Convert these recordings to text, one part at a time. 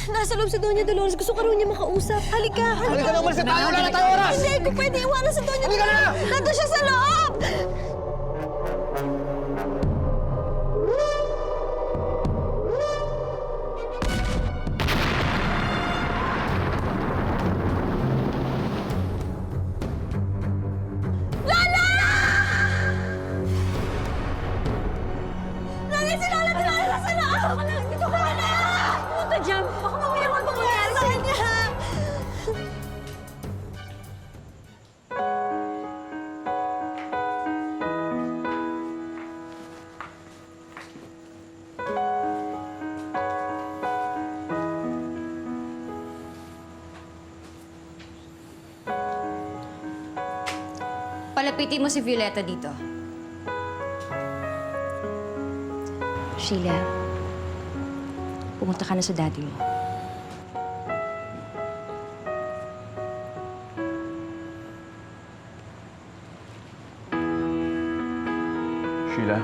Nasa loob si Doña Dolores. Gusto ka rin niya makausap. Halika, halika. Halika na, umalis na tayo! Wala na tayo oras! Hindi ko pwede iwanan si Doña Halika na! Dolores. Nandun siya sa loob! Nanay, si Lola! Si Lola nasa loob! Dito ka na! Pumunta dyan! Baka mamaya kung mangyayari sa kanya! Palapitin mo si Violeta dito. Sheila, pumunta ka na sa daddy mo. Sheila?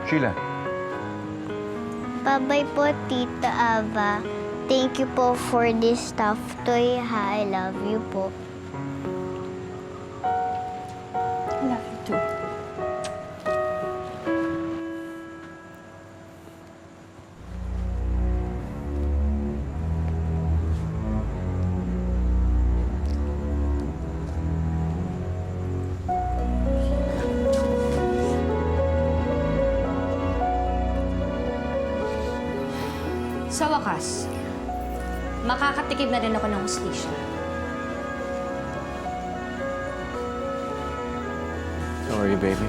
Sheila? Bye-bye po, Tita Ava. Thank you po for this stuffed toy, ha? I love you po. I love you too. Sa wakas, makakatikim na rin ako ng hustisya. How are you, baby?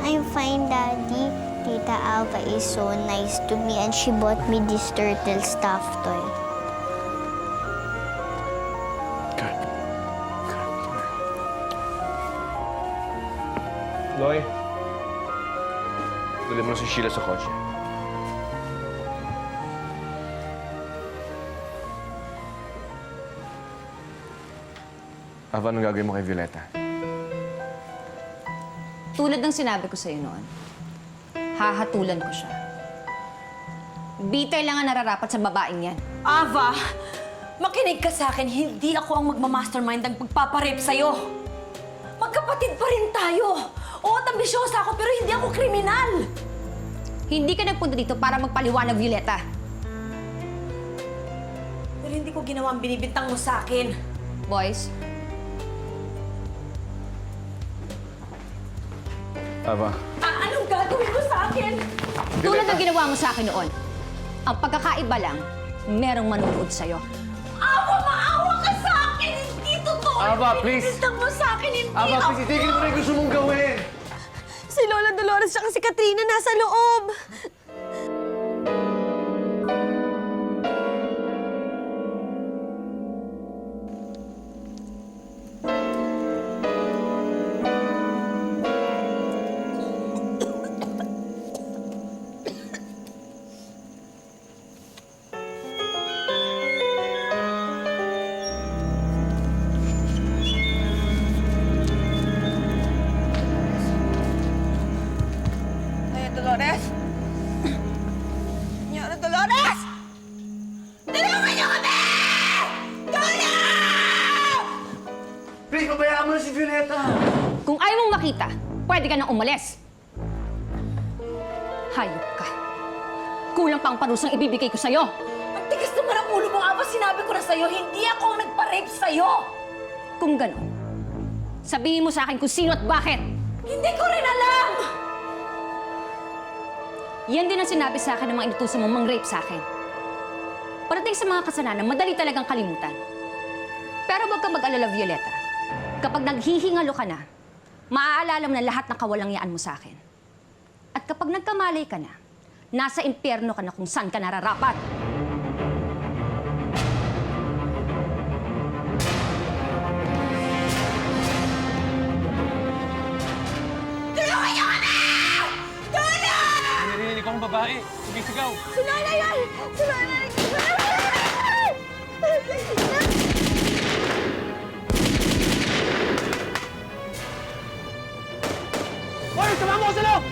I'm fine, Daddy. Tita Ava is so nice to me and she bought me this turtle stuffed toy. Good. Loy, dali mo na si Sheila sa kotse. Ava, anong gagawin mo kay Violeta? Tulad ng sinabi ko sa'yo noon, hahatulan ko siya. Bitay lang ang nararapat sa babaeng yan. Ava, makinig ka sa akin. Hindi ako ang magmamastermind ng pagpaparip sa'yo. Magkapatid pa rin tayo. Oo, ambisyosa ako, pero hindi ako kriminal. Hindi ka nagpunta dito para magpaliwanag, Violeta. Pero hindi ko ginawa ang binibintang mo sa akin. Boys, Ava, Anong gagawin mo sa akin? tulad ng ginawa mo sa akin noon, ang pagkakaiba lang, merong manunood sa'yo. Ava, maawa ka sa akin! Hindi totoo! Ava, yung please. binibintang mo sa akin, hindi Ava, ako... please, itigil mo na yung gusto mong gawin! Si Lola Dolores at si Katrina nasa loob! Doña Dolores? Doña Dolores! Tulungan niyo kami! Tulong! Please, pabayaan mo na si Violeta! Kung ayaw mong makita, pwede ka nang umalis. Hayop ka. Kulang pa ang parusang ibibigay ko sa'yo. Ang tigas naman ang ulo mo, Ava. Sinabi ko na sa'yo, hindi ako ang nagpa-rape sa'yo! Kung gano'n, sabihin mo sa akin kung sino at bakit. Hindi ko rin alam! Yan din ang sinabi sa akin ng mga inutusan mong mang-rape sa akin. Parating sa mga kasalanan, madali talagang kalimutan. Pero huwag kang mag-alala, Violeta. Kapag naghihingalo ka na, maaalala mo na lahat ng kawalangyaan mo sa akin. At kapag nagkamalay ka na, nasa impyerno ka na kung saan ka nararapat. Tulungan niyo kami! Tulong! Narinig ko ang babae. Sige, sigaw. Si Lola yan! Si Lola! Hoy, sama mo ko sa loob!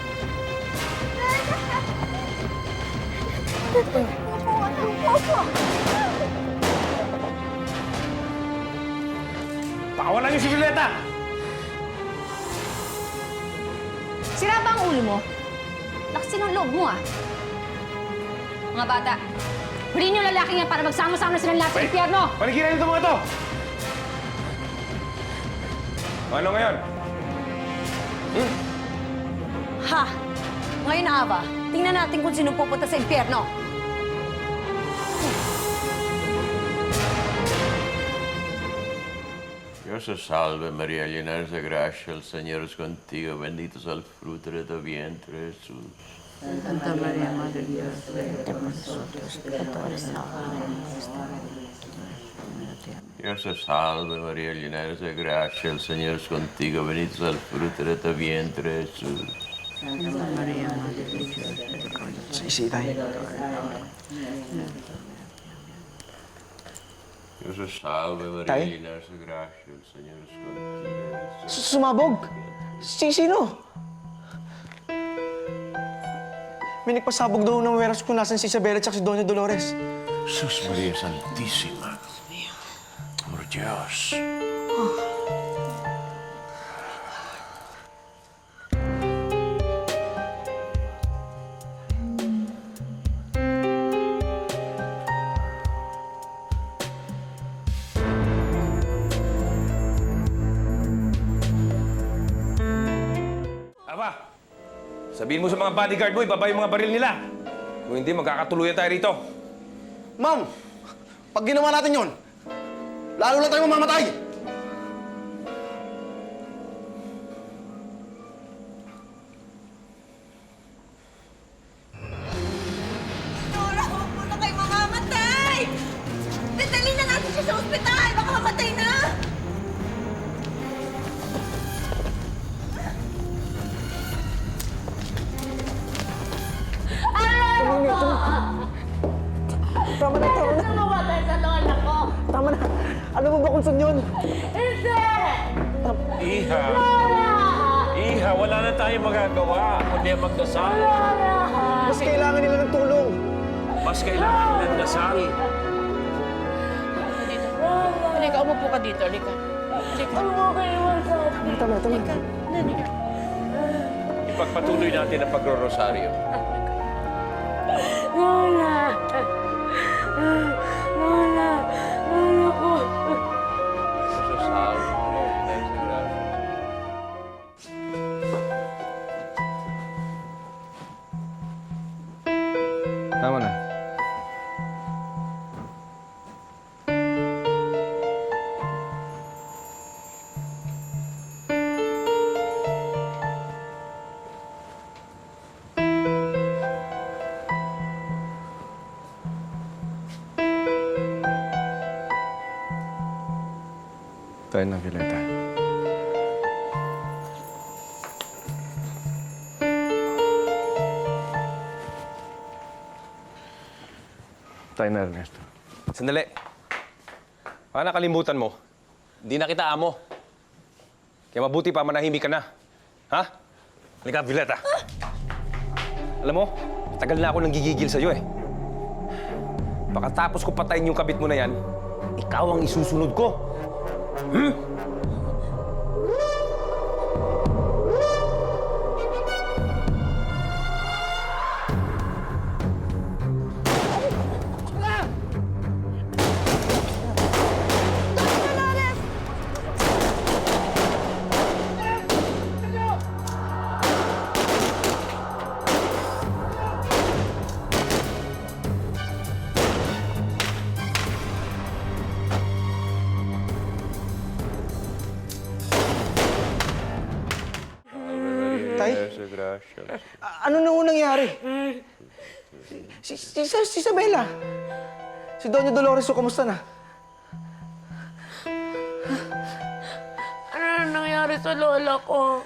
Pakawalan niyo si Violeta! Sira ba ang ulo mo? Lakasin ang loob mo, ah. Mga bata, huliin niyo lalaki yan para magsama-sama na silang lahat sa impyerno! Panigilan niyo mga to! Ano ngayon? Ha! Ngayon, Ava, tingnan natin kung sino pupunta sa impyerno. Dios te salve María, llena eres de gracia, el Señor es contigo, bendito es el fruto de tu vientre, Jesús. Dios te salve María, llena eres de gracia, el Señor es contigo, bendito es el fruto de tu vientre, Jesús. Sisi, tay. Dios te salve María, Tay? llena eres de gracia, el Señor es contigo. Sumabog! Sino? May nagpasabog daw ng warehouse kung nasan si Isabela at si Doña Dolores. Jesús María Santísima, por Dios. Aba, sabihin mo sa mga bodyguard mo, ibaba yung mga baril nila. Kung hindi, magkakatuluyan tayo rito. Ma'am! Pag ginawa natin yon, lalo lang tayo mamamatay! Nora, huwag mo na kayo mamamatay! Dadali na natin siya sa ospital! Baka mamatay na! Tama na! Ano mo ba kung saan yun? Iha! Iha, wala na tayong magagawa, kundi ang magdasal. Mas kailangan nila ng tulong. Mas kailangan nila ng dasal. Halika, umupo ka dito. Halika. Tama. Ipagpatuloy natin ang pagro-rosaryo. Dios te salve María, llena eres de gracia. Tama na. Tayo na, Violeta. Tayo na, Ernesto. Sandali. Baka nakalimutan mo. Hindi na kita amo. Kaya mabuti pa manahimik ka na. Ha? Halika, Violeta. Alam mo, tagal na ako nang gigigil sa'yo eh. Pagkatapos ko patayin yung kabit mo na yan, ikaw ang isusunod ko. Tay? Llena eres de gracia. Ano na unang nangyari? Si Isabela. Si Doña Dolores, kamusta na? Ano na nangyari sa lola ko?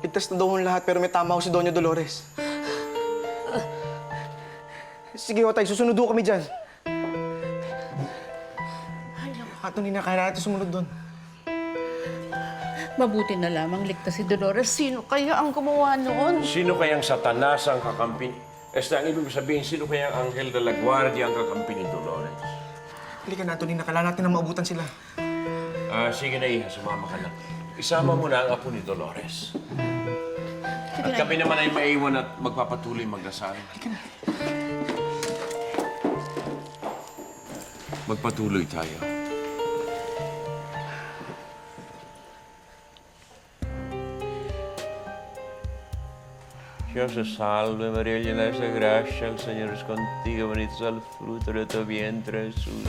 Ligtas na daw ang lahat pero may tama ako si Doña Dolores. Sige, Otay, susunod doon kami dyan. Ato, Nina, kaya natin sumunod doon. Mabuti na lamang ligtas si Dolores. Sino kaya ang gumawa noon? Sino kayang Satanas ang kakampi? Ang ibig sabihin, sino kayang Anghel de la Guardia ang kakampi ni Dolores? Halika na, Tonina. Kailangan natin na maabutan sila. Sige na, Iha. Sumama ka na. Isama mo na ang apo ni Dolores. At kami naman ay maiwan at magpapatuloy magdasal. Magpatuloy tayo. Dios te salve María, llena eres de gracia, el Señor es contigo, bendito es el fruto de tu vientre, Jesús.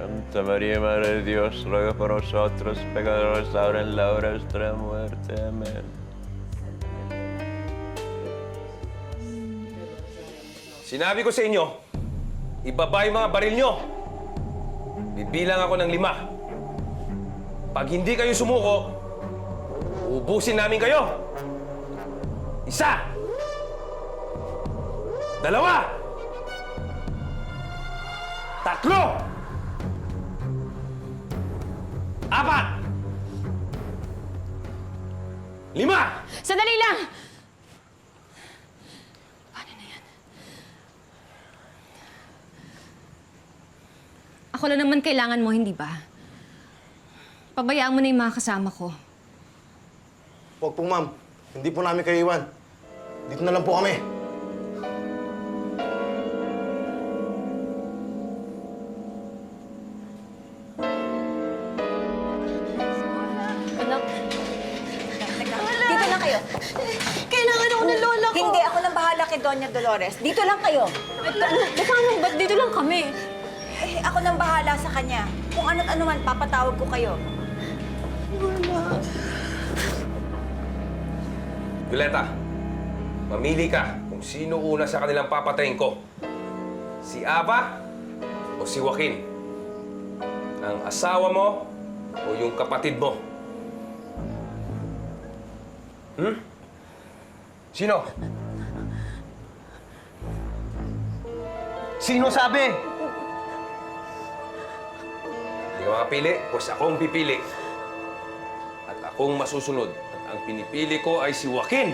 Santa María, Madre de Dios, ruega por nosotros, pecadores, ahora en la hora de nuestra muerte. Amén. Sinabi ko sa inyo, ibaba yung mga baril nyo. Bibilang ako ng 5. Pag hindi kayo sumuko, ubusin namin kayo. 1, 2, 3, 4, 5, 5! Sandali lang! Ako lang naman kailangan mo, hindi ba? Pabayaan mo na yung mga kasama ko. Huwag po, ma'am. Hindi po namin kayo iwan. Dito na lang po kami. Anak. Dito lang kayo. Kailangan ako ng lola ko. Hindi, ako lang bahala kay Doña Dolores. Dito lang kayo. Ba't dito lang kami? Eh, ako nang bahala sa kanya. Kung ano't ano man, papatawag ko kayo. Violeta, mamili ka kung sino una sa kanilang papatayin ko. Si Ava o si Joaquin? Ang asawa mo o yung kapatid mo? Sino? Sino sabi? Hindi ka makapili, pues akong pipili. At akong masusunod. At ang pinipili ko ay si Joaquin.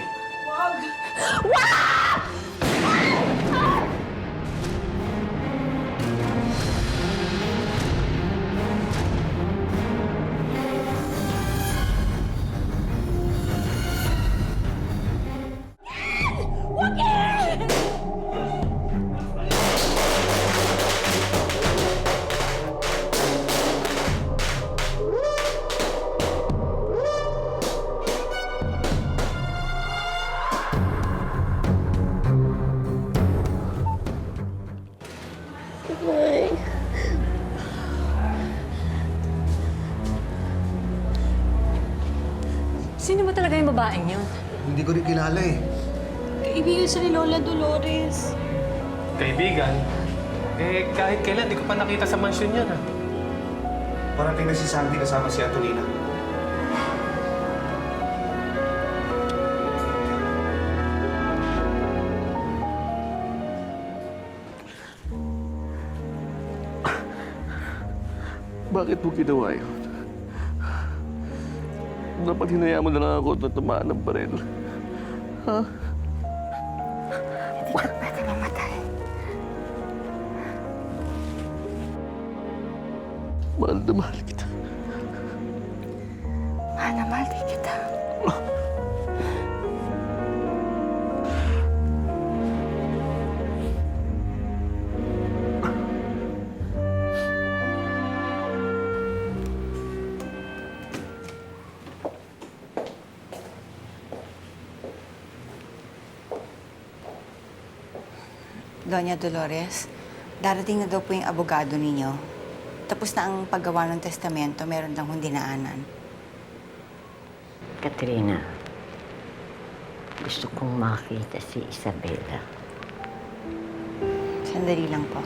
Sino ba talaga yung babaeng yun? Hindi ko rin kilala eh. Kaibigan siya ni Lola Dolores. Kaibigan? Eh, kahit kailan, di ko pa nakita sa mansyon yan, ah. Parating na si Sandy kasama si Antonina. Bakit mo ginawa yun? Dapat hinayaan mo na lang ako na tumaan ng baril. Ha? Hindi ka pwede mamatay. Mahal na mahal kita. Mahal na mahal din kita. Doña Dolores, darating na daw po yung abogado ninyo. Tapos na ang paggawa ng testamento, meron lang hong dinaanan. Katrina, gusto kong makita si Isabela. Sandali lang po.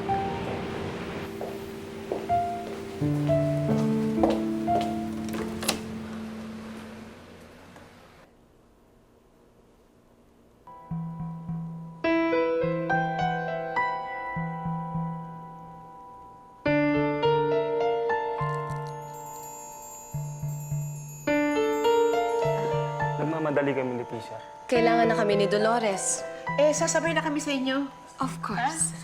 nagmamadali kami ni Tisha. Kailangan na kami ni Dolores. Sasabay na kami sa inyo. Of course.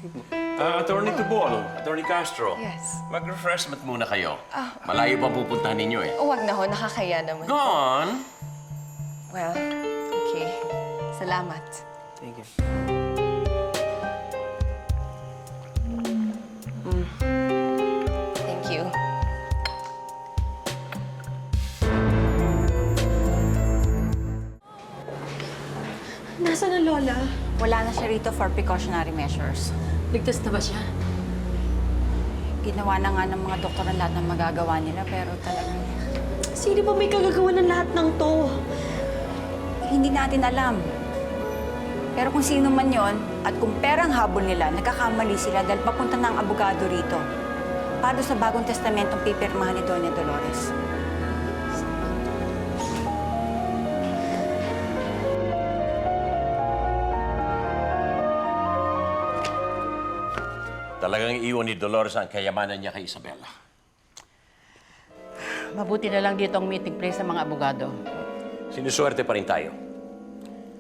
Attorney Tubol, Attorney Castro. Yes. Mag-refreshment muna kayo. Malayo pa pupuntahan ninyo eh. Huwag na ho, nakakaya naman. Go on! Well, okay. Salamat. Thank you. Thank you. Nasaan ang lola? Wala na siya rito for precautionary measures. Ligtas na ba siya? Ginawa na nga ng mga doktor ang lahat ng magagawa nila, pero talagang Sino ba may kagagawa ng lahat ng to? hindi natin alam. Pero kung sino man yon at kung perang habol nila, nagkakamali sila dahil papunta na ang abogado rito. Para sa bagong testamentong pipirmahan ni Doña Dolores. Talagang iiwan ni Dolores ang kayamanan niya kay Isabela. Mabuti na lang dito ang meeting place sa mga abogado. Sinuswerte pa rin tayo.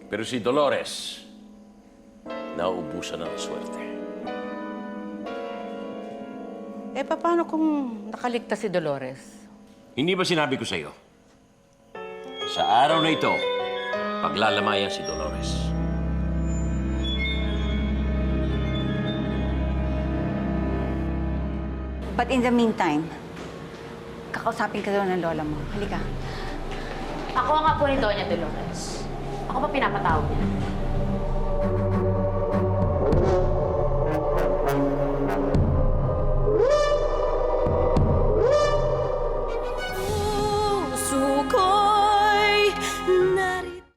Pero si Dolores, nauubusan ng swerte. Paano kung nakaligtas si Dolores? Hindi ba sinabi ko sa iyo? Sa araw na ito, paglalamayan si Dolores. But in the meantime, kakausapin ka daw ng lola mo. Halika. Ako ang apo ni Doña Dolores. Ako pa pinapatawag niya.